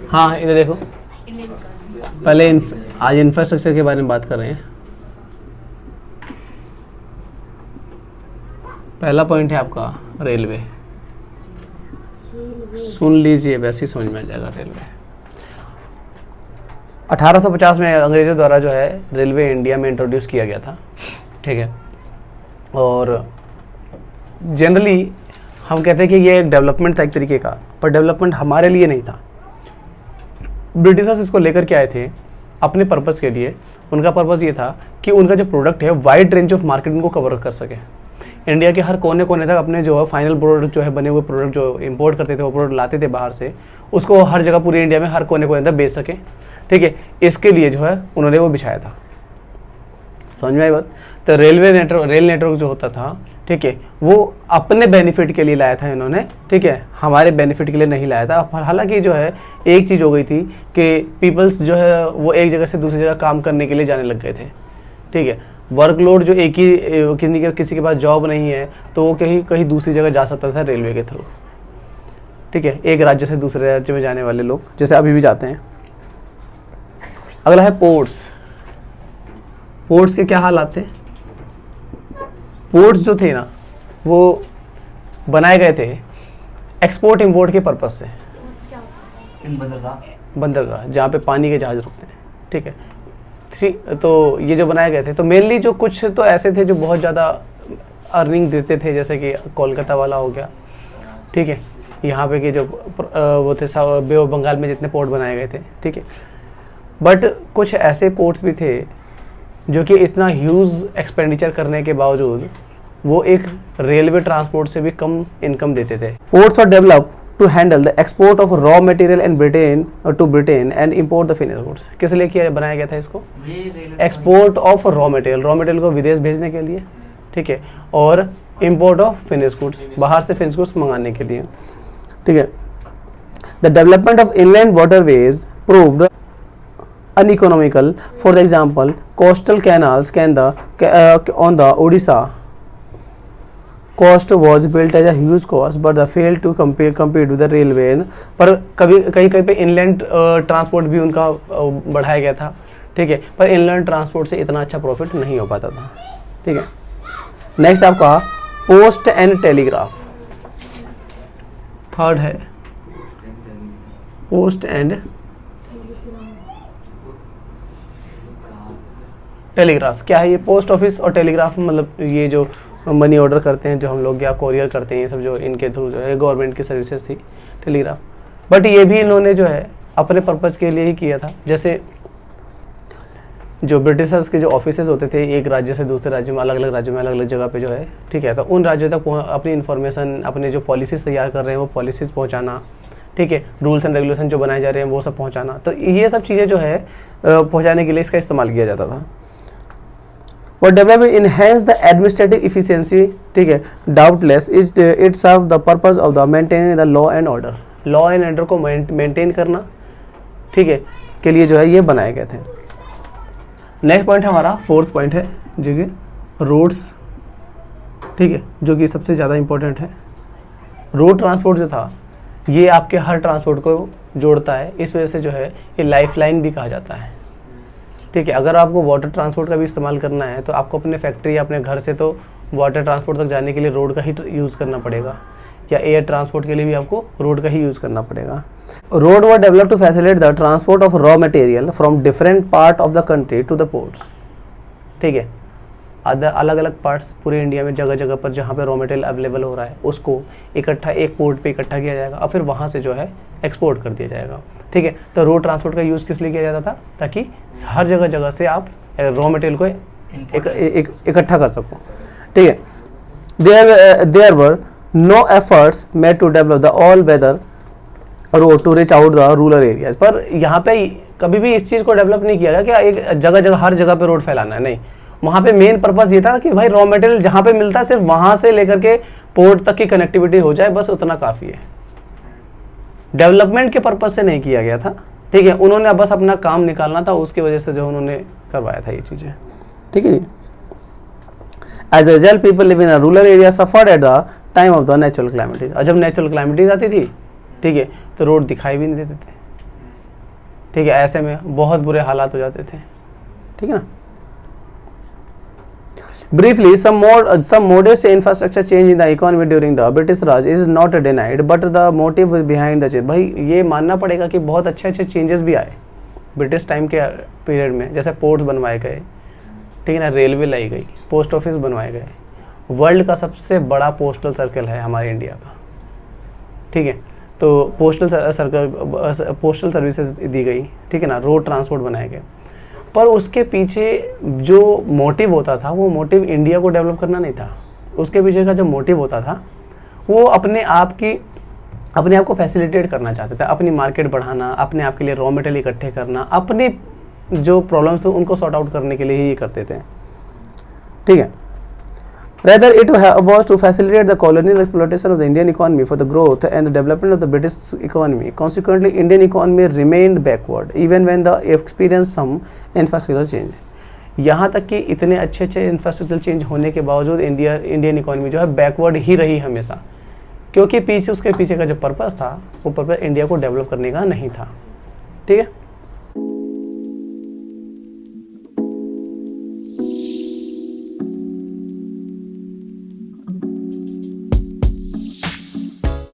हाँ इधर देखो, पहले आज इंफ्रास्ट्रक्चर के बारे में बात कर रहे हैं। पहला पॉइंट है आपका रेलवे। सुन लीजिए, वैसे ही समझ में आ जाएगा। रेलवे 1850 में अंग्रेजों द्वारा जो है रेलवे इंडिया में इंट्रोड्यूस किया गया था, ठीक है। और जनरली हम कहते हैं कि ये एक डेवलपमेंट था एक तरीके का, पर डेवलपमेंट हमारे लिए नहीं था। ब्रिटिशर्स इसको लेकर के आए थे अपने पर्पस के लिए। उनका पर्पस ये था कि उनका जो प्रोडक्ट है वाइड रेंज ऑफ मार्केट उनको कवर कर सके। इंडिया के हर कोने कोने तक अपने जो है फाइनल प्रोडक्ट जो है बने हुए प्रोडक्ट जो इंपोर्ट करते थे, वो प्रोडक्ट लाते थे बाहर से, उसको हर जगह पूरी इंडिया में हर कोने कोने तक बेच सके, ठीक है। इसके लिए जो है उन्होंने वो बिछाया था। समझ में आई बात? तो रेल नेटवर्क जो होता था, ठीक है, वो अपने बेनिफिट के लिए लाया था इन्होंने, ठीक है, हमारे बेनिफिट के लिए नहीं लाया था। हालांकि जो है एक चीज़ हो गई थी कि पीपल्स जो है वो एक जगह से दूसरी जगह काम करने के लिए जाने लग गए थे, ठीक है। वर्कलोड जो एक ही किसी के पास जॉब नहीं है तो वो कहीं दूसरी जगह जा सकता था रेलवे के थ्रू, ठीक है। एक राज्य से दूसरे राज्य में जाने वाले लोग जैसे अभी भी जाते हैं। अगला है पोर्ट्स। पोर्ट्स के क्या हालात थे? पोर्ट्स जो थे ना वो बनाए गए थे एक्सपोर्ट इंपोर्ट के पर्पज से। बंदरगाह जहाँ पे पानी के जहाज रुकते हैं, ठीक है। तो ये जो बनाए गए थे तो मेनली जो कुछ तो ऐसे थे जो बहुत ज़्यादा अर्निंग देते थे, जैसे कि कोलकाता वाला हो गया, ठीक है। यहाँ पे कि जो वो थे बे ऑफ बंगाल में जितने पोर्ट बनाए गए थे, ठीक है। बट कुछ ऐसे पोर्ट्स भी थे जो कि इतना ह्यूज एक्सपेंडिचर करने के बावजूद वो एक रेलवे ट्रांसपोर्ट से भी कम इनकम देते थे। Ports are develop to handle the export of raw material in Britain to Britain and import the finished goods. किस लिए किया बनाया गया था इसको? एक्सपोर्ट ऑफ रॉ मटेरियल को विदेश भेजने के लिए, ठीक है, और इंपोर्ट ऑफ फिनिश्ड गुड्स, बाहर से फिनिश्ड गुड्स मंगाने के लिए, ठीक है। The development of inland waterways proved uneconomical. For the example, coastal canals on the Odisha coast was built as a huge cost, but they failed to compete with the railway. पर कहीं पे inland transport भी उनका बढ़ाया गया था, ठीक है, पर इनलैंड ट्रांसपोर्ट से इतना अच्छा प्रॉफिट नहीं हो पाता था, ठीक है। नेक्स्ट आपका पोस्ट एंड टेलीग्राफ। थर्ड है पोस्ट एंड टेलीग्राफ। क्या है ये? पोस्ट ऑफिस और टेलीग्राफ मतलब ये जो मनी ऑर्डर करते हैं जो हम लोग या कोरियर करते हैं, ये सब जो इनके थ्रू जो है गवर्नमेंट की सर्विसेज थी टेलीग्राफ। बट ये भी इन्होंने जो है अपने पर्पज़ के लिए ही किया था। जैसे जो ब्रिटिशर्स के जो ऑफिसेज होते थे एक राज्य से दूसरे राज्य में, अलग अलग राज्यों में अलग अलग जगह पे जो है, ठीक है, तो उन राज्यों तक अपनी इन्फॉर्मेशन, अपने जो पॉलिसीज़ तैयार कर रहे हैं वो पॉलिसीज़ पहुँचाना, ठीक है, रूल्स एंड रेगुलेशन जो बनाए जा रहे हैं वो सब पहुँचाना। तो ये सब चीज़ें जो है पहुँचाने के लिए इसका इस्तेमाल किया जाता था। और development enhance the administrative efficiency, ठीक है, doubtless it serve the purpose of the maintaining the law and order. Law and order को मेंटेन करना, ठीक है, के लिए जो है ये बनाए गए थे। नेक्स्ट पॉइंट हमारा फोर्थ पॉइंट है जो कि रोड्स, ठीक है, जो कि सबसे ज़्यादा इंपॉर्टेंट है। रोड ट्रांसपोर्ट जो था ये आपके हर ट्रांसपोर्ट को जोड़ता है, इस वजह से जो है ये लाइफलाइन भी कहा जाता है, ठीक है। अगर आपको वाटर ट्रांसपोर्ट का भी इस्तेमाल करना है तो आपको अपने फैक्ट्री या अपने घर से तो वाटर ट्रांसपोर्ट तक जाने के लिए रोड का ही यूज़ करना पड़ेगा, या एयर ट्रांसपोर्ट के लिए भी आपको रोड का ही यूज़ करना पड़ेगा। Road were develop to facilitate the transport of raw material from different part of the country to the ports, ठीक है। अलग अलग पार्ट्स पूरे इंडिया में जगह जगह पर जहाँ पे रॉ मटेरियल अवेलेबल हो रहा है उसको इकट्ठा एक पोर्ट पे इकट्ठा किया जाएगा और फिर वहाँ से जो है एक्सपोर्ट कर दिया जाएगा, ठीक है। तो रोड ट्रांसपोर्ट का यूज़ किस लिए किया जाता था? ताकि हर जगह से आप रॉ मटेरियल को इकट्ठा कर सको, ठीक है। There were no efforts made to develop the all weather road to reach out the rural areas. पर यहाँ पे कभी भी इस चीज़ को डेवलप नहीं किया गया कि एक जगह हर जगह पे रोड फैलाना है, नहीं। वहाँ पे मेन पर्पस ये था कि भाई रॉ मटेरियल जहाँ पे मिलता है सिर्फ वहाँ से लेकर के पोर्ट तक की कनेक्टिविटी हो जाए, बस उतना काफ़ी है। डेवलपमेंट के पर्पस से नहीं किया गया था, ठीक है। उन्होंने बस अपना काम निकालना था, उसकी वजह से जो उन्होंने करवाया था ये चीज़ें, ठीक है। As a result people living in rural area suffered at the time of the natural calamities. और जब नेचुरल क्लाइमेटीज आती थी, ठीक है, तो रोड दिखाई भी नहीं देते थे, ठीक है, ऐसे में बहुत बुरे हालात हो जाते थे, ठीक है ना। Briefly, some modest infrastructure change in the economy during the British Raj is not denied, but the motive behind the change, भाई ये मानना पड़ेगा कि बहुत अच्छे अच्छे चेंजेस भी आए ब्रिटिश टाइम के पीरियड में, जैसे पोर्ट्स बनवाए गए, ठीक है ना, रेलवे लाई गई, पोस्ट ऑफिस बनवाए गए, वर्ल्ड का सबसे बड़ा पोस्टल सर्कल है हमारे इंडिया का, ठीक है, तो पोस्टल सर्विसेज दी गई, ठीक है ना, रोड ट्रांसपोर्ट बनाए गए। पर उसके पीछे जो मोटिव होता था वो मोटिव इंडिया को डेवलप करना नहीं था। उसके पीछे का जो मोटिव होता था वो अपने आप को फैसिलिटेट करना चाहते थे, अपनी मार्केट बढ़ाना, अपने आप के लिए रॉ मटेरियल इकट्ठे करना, अपनी जो प्रॉब्लम्स थे उनको सॉर्ट आउट करने के लिए ही ये करते थे, ठीक है। Rather, it was to facilitate the colonial exploitation of the Indian economy for the growth and the development of the British economy. Consequently, Indian economy remained backward even when the experienced some infrastructural change. यहाँ तक कि इतने अच्छे infrastructural change होने के बावजूद Indian economy जो है बैकवर्ड ही रही हमेशा, क्योंकि उसके पीछे का जो पर्पस था वो पर्पस इंडिया को डेवलप करने का नहीं था, ठीक है।